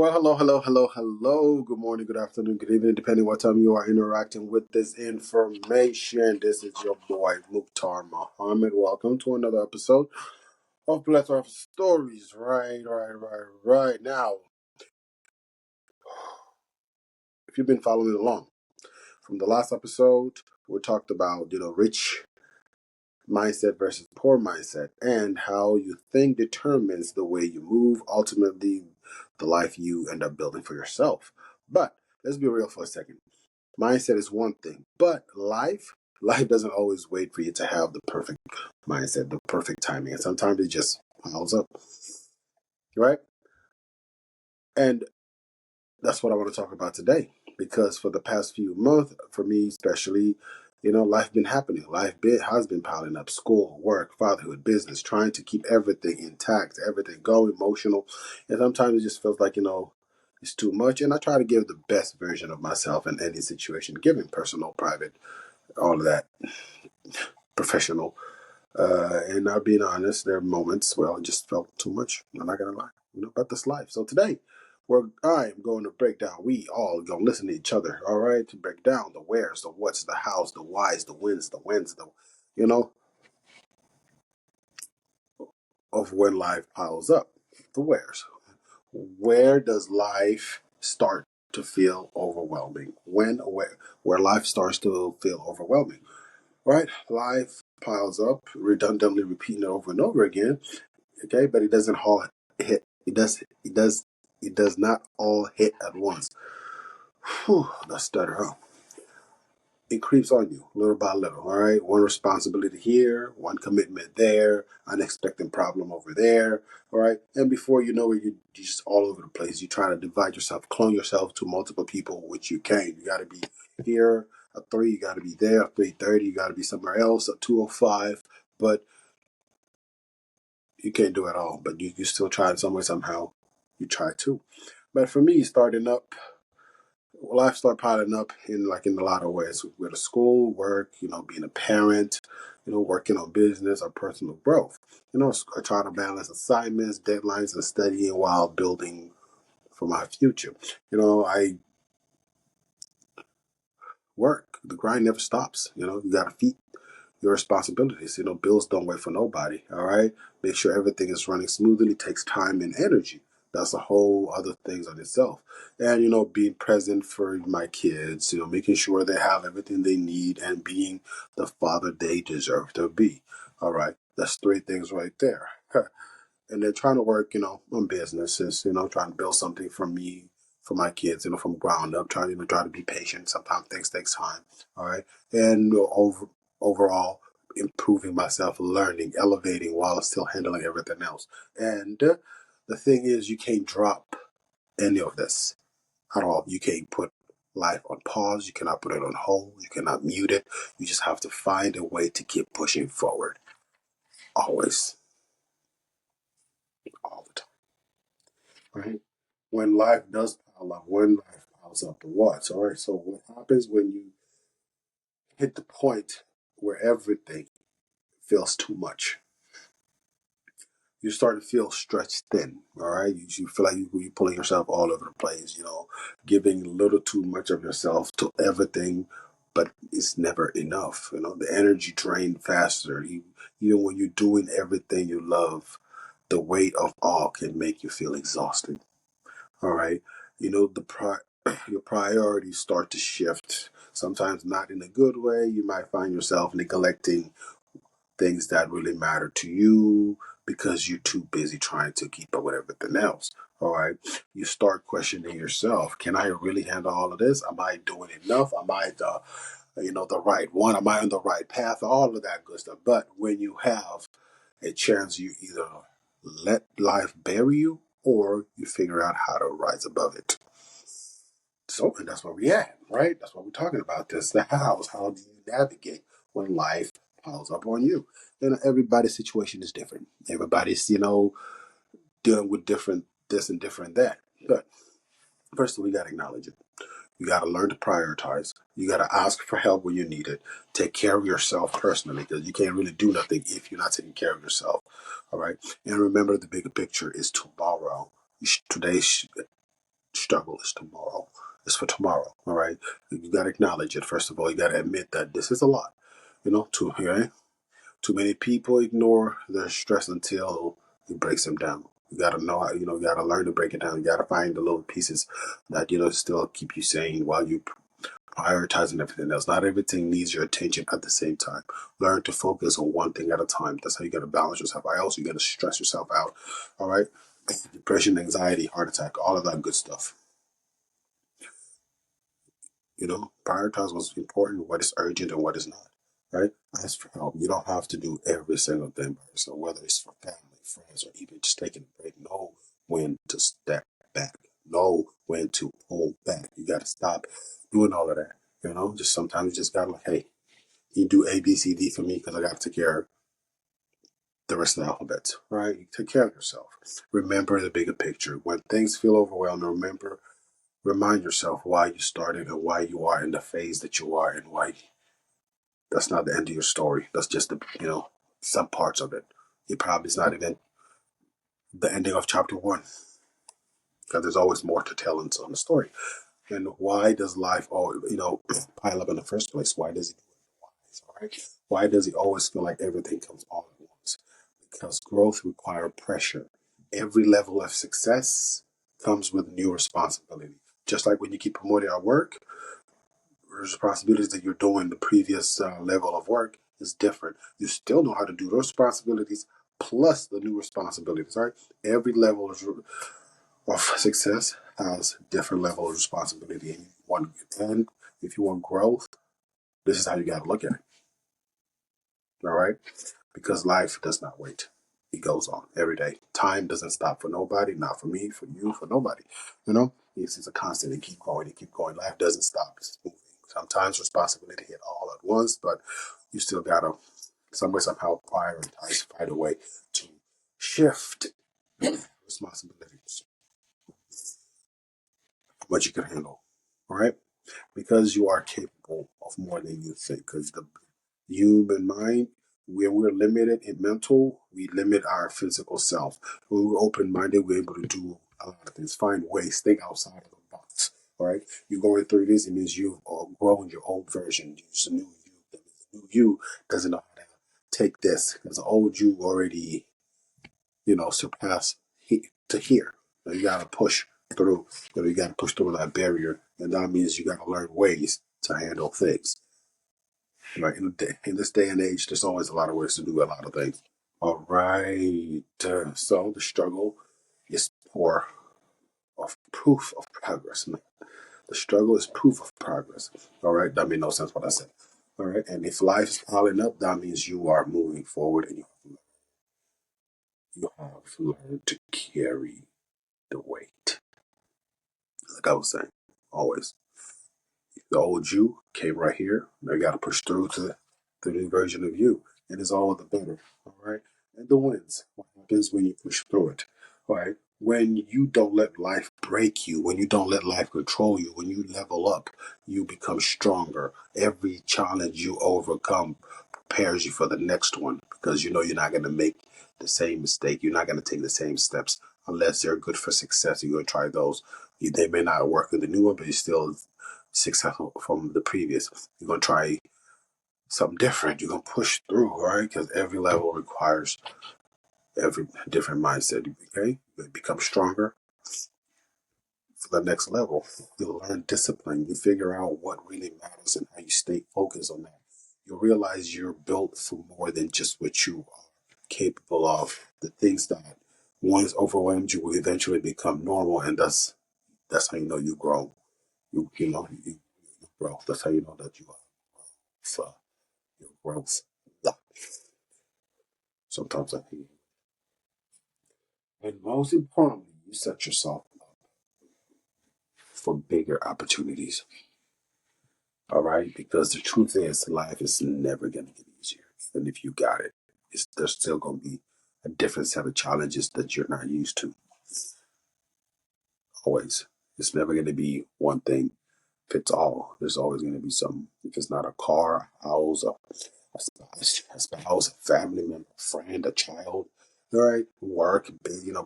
Well, hello. Good morning, good afternoon, good evening, depending what time you are interacting with this information. This is your boy, Mukhtar Muhammad. Welcome to another episode of Plethora of Stories. Right. Now, if you've been following along, from the last episode, we talked about, rich mindset versus poor mindset and how you think determines the way you move, ultimately, the life you end up building for yourself. But let's be real for a second. Mindset is one thing, but life doesn't always wait for you to have the perfect mindset, the perfect timing. And sometimes it just piles up, right? And that's what I want to talk about today. Because for the past few months, for me especially, life been happening. Has been piling up. School, work, fatherhood, business, trying to keep everything intact, everything going, emotional. And sometimes it just feels like, it's too much. And I try to give the best version of myself in any situation, giving personal, private, all of that, professional. And not being honest, there are moments where I just felt too much. I'm not gonna lie, about this life. So today, I am going to break down. We all gonna listen to each other, all right, to break down the wheres, the whats, the hows, the whys, the wins, you know, of when life piles up. The wheres. Where does life start to feel overwhelming? Where life starts to feel overwhelming, right? Life piles up, redundantly repeating it over and over again. Okay, but it doesn't all hit. It does not all hit at once. Whew, the stutter, huh? It creeps on you little by little. All right, one responsibility here, one commitment there, unexpected problem over there. All right, and before you know it, you're just all over the place. You try to divide yourself, clone yourself to multiple people, which you can't. You got to be here at 3. You got to be there at 3:30. You got to be somewhere else at 2:05. But you can't do it all, but you still try some way, somehow. You try to. But for me, starting up, life started piling up in a lot of ways. With a school, work, being a parent, working on business or personal growth. I try to balance assignments, deadlines, and studying while building for my future. I work. The grind never stops. You got to feed your responsibilities. Bills don't wait for nobody. All right. Make sure everything is running smoothly. It takes time and energy. That's a whole other things on itself. And, being present for my kids, making sure they have everything they need and being the father they deserve to be. All right. That's 3 things right there. And then trying to work, on businesses, trying to build something for me, for my kids, from ground up, try to be patient. Sometimes things takes time. All right. And overall improving myself, learning, elevating while still handling everything else. And the thing is, you can't drop any of this at all. You can't put life on pause. You cannot put it on hold. You cannot mute it. You just have to find a way to keep pushing forward. Always, all the time. Right? When life does pile up, when life piles up the watts. All right. So what happens when you hit the point where everything feels too much? You start to feel stretched thin. All right. You feel like you're pulling yourself all over the place, giving a little too much of yourself to everything, but it's never enough. The energy drain faster. Even when you're doing everything you love, the weight of all can make you feel exhausted. All right. Your priorities start to shift. Sometimes not in a good way. You might find yourself neglecting things that really matter to you because you're too busy trying to keep up with everything else. All right. You start questioning yourself. Can I really handle all of this? Am I doing enough? Am I the right one? Am I on the right path? All of that good stuff. But when you have a chance, you either let life bury you or you figure out how to rise above it. So, and that's where we at, right? That's what we're talking about. This the house. How do you navigate when life piles up on you? Everybody's situation is different. Everybody's, dealing with different this and different that. But first, we got to acknowledge it. You got to learn to prioritize. You got to ask for help when you need it. Take care of yourself personally because you can't really do nothing if you're not taking care of yourself. All right. And remember, the bigger picture is tomorrow. Today Struggle is tomorrow. It's for tomorrow. All right. You got to acknowledge it. First of all, you got to admit that this is a lot. Too many people ignore their stress until it breaks them down. You got to know how, you got to learn to break it down. You got to find the little pieces that, still keep you sane while you prioritizing everything else. Not everything needs your attention at the same time. Learn to focus on one thing at a time. That's how you got to balance yourself. I also you got to stress yourself out. All right. Depression, anxiety, heart attack, all of that good stuff. Prioritize what's important, what is urgent, and what is not. Right? Ask for help. You don't have to do every single thing by yourself, whether it's for family, friends, or even just taking a break. Know when to step back. Know when to pull back. You got to stop doing all of that. Just sometimes you just got to like, hey, you do A, B, C, D for me because I got to take care of the rest of the alphabet. Right? You take care of yourself. Remember the bigger picture. When things feel overwhelmed, remind yourself why you started and why you are in the phase that you are and why that's not the end of your story. That's just some parts of it. It probably is not even the ending of chapter one because there's always more to tell in the story. And why does life always, pile up in the first place? Why does it do it? All right. Why does it always feel like everything comes all at once? Because growth requires pressure. Every level of success comes with new responsibility. Just like when you keep promoting our work, responsibilities that you're doing the previous level of work is different. You still know how to do those responsibilities plus the new responsibilities, right? Every level of success has different level of responsibility. And if you want growth, this is how you got to look at it, all right? Because life does not wait. It goes on every day. Time doesn't stop for nobody, not for me, for you, for nobody. It's a constant and keep going and keep going. Life doesn't stop. It's moving. Sometimes responsibility hit all at once, but you still gotta some way somehow prioritize, find a way to shift responsibilities, what you can handle. All right? Because you are capable of more than you think. Because the human mind, when we're limited in mental, we limit our physical self. When we're open minded, we're able to do a lot of things, find ways, think outside of the box. All right. You're going through this, it means you've grown your old version. Use a new you. The new you doesn't know how to take this because the old you already, surpassed to here. Now you got to push through. You got to push through that barrier. And that means you got to learn ways to handle things. Right. In this day and age, there's always a lot of ways to do a lot of things. All right. So the struggle is pour of proof of progress. The struggle is proof of progress. All right. That made no sense what I said. All right. And if life is piling up, that means you are moving forward and you have learned to carry the weight. Like I was saying, always. The old you came right here. Now you got to push through to the new version of you. And it's all the better. All right. And the wins. What happens when you push through it? All right. When you don't let life break you, when you don't let life control you, when you level up, you become stronger. Every challenge you overcome prepares you for the next one because you know you're not going to make the same mistake. You're not going to take the same steps unless they're good for success. You're going to try those. They may not work with the new one, but you still successful from the previous. You're going to try something different. You're going to push through, right? Because every level requires every different mindset. Okay? You become stronger for the next level. You'll learn discipline. You figure out what really matters and how you stay focused on that. You'll realize you're built for more than just what you are capable of. The things that once overwhelmed you will eventually become normal, and that's how you know you grow. You grow. That's how you know that you are. For your growth. Yeah. Sometimes I think. And most importantly, you set yourself up for bigger opportunities. All right? Because the truth is, life is never going to get easier. And if you got it, there's still going to be a different set of challenges that you're not used to. Always. It's never going to be one thing fits all. There's always going to be some. If it's not a car, a house, a spouse, a family member, a friend, a child, all right, work,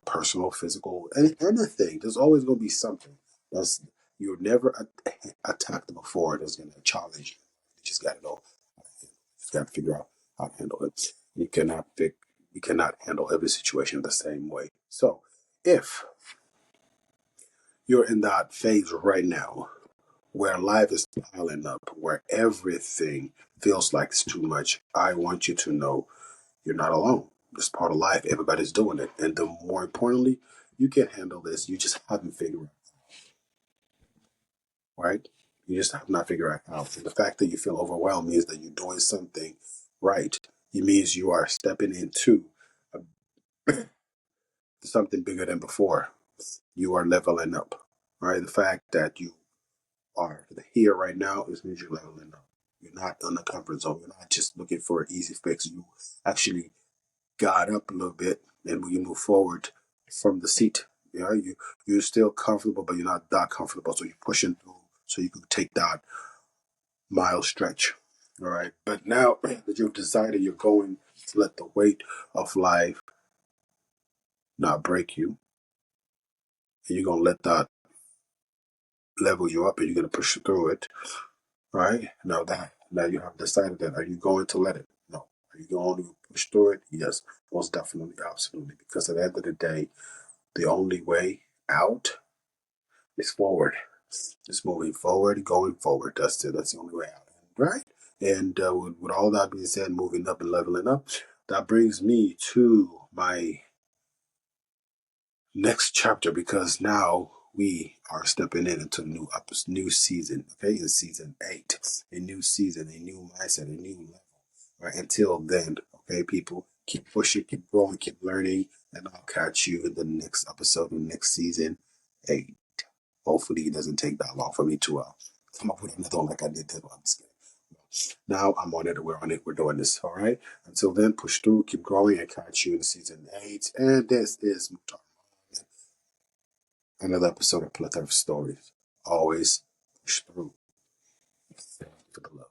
personal, physical, anything. There's always going to be something. That's you're never attacked before that's going to challenge you. You just got to know. You just got to figure out how to handle it. You cannot handle every situation the same way. So, if you're in that phase right now where life is piling up, where everything feels like it's too much, I want you to know you're not alone. It's part of life. Everybody's doing it. And the more importantly, you can handle this. You just haven't figured it out, right? You just have not figured it out. And the fact that you feel overwhelmed means that you're doing something right. It means you are stepping into something bigger than before. You are leveling up, right? The fact that you are here right now is means you're leveling up. You're not in the comfort zone. You're not just looking for an easy fix. You actually got up a little bit, and when you move forward from the seat, you're still comfortable, but you're not that comfortable. So you're pushing through, so you can take that mile stretch. All right, but now that you've decided you're going to let the weight of life not break you, and you're gonna let that level you up, and you're gonna push through it. Right now you have decided that. Are you going to let it? No. Are you going to push through it? Yes, most definitely, absolutely. Because at the end of the day, the only way out is forward. It's moving forward, going forward. That's it. That's the only way out. Right? And with all that being said, moving up and leveling up, that brings me to my next chapter because now we are stepping into new season. Okay, in season 8, a new season, a new mindset, a new level. Right? Until then, okay, people, keep pushing, keep growing, keep learning, and I'll catch you in the next episode of next season 8. Hopefully, it doesn't take that long for me to come up with another one like I did this one. I'm just kidding. Now I'm on it. We're on it. We're doing this. All right. Until then, push through, keep growing, and catch you in season 8. And this is another episode of Plethora Stories. Always push through for the love.